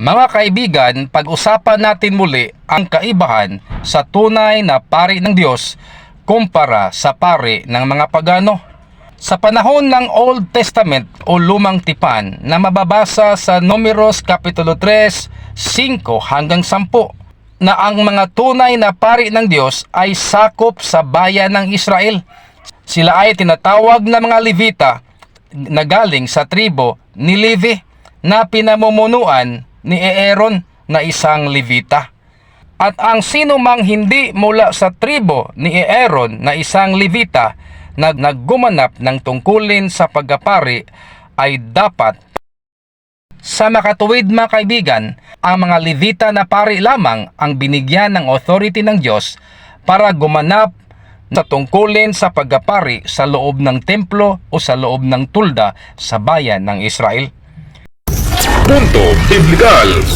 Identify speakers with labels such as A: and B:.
A: Mga kaibigan, pag-usapan natin muli ang kaibahan sa tunay na pari ng Diyos kumpara sa pari ng mga pagano. Sa panahon ng Old Testament o Lumang Tipan na mababasa sa Números Kapitulo 3, 5 hanggang 10, na ang mga tunay na pari ng Diyos ay sakop sa bayan ng Israel. Sila ay tinatawag na mga Levita na galing sa tribo ni Levi na pinamumunuan ni Aaron na isang Levita. At ang sino mang hindi mula sa tribo ni Aaron na isang Levita na naggumanap ng tungkulin sa pagkapari ay dapat, sa makatuwid mga kaibigan, ang mga Levita na pari lamang ang binigyan ng authority ng Diyos para gumanap sa tungkulin sa pagkapari sa loob ng templo o sa loob ng tulda sa bayan ng Israel.
B: Punto Biblikal.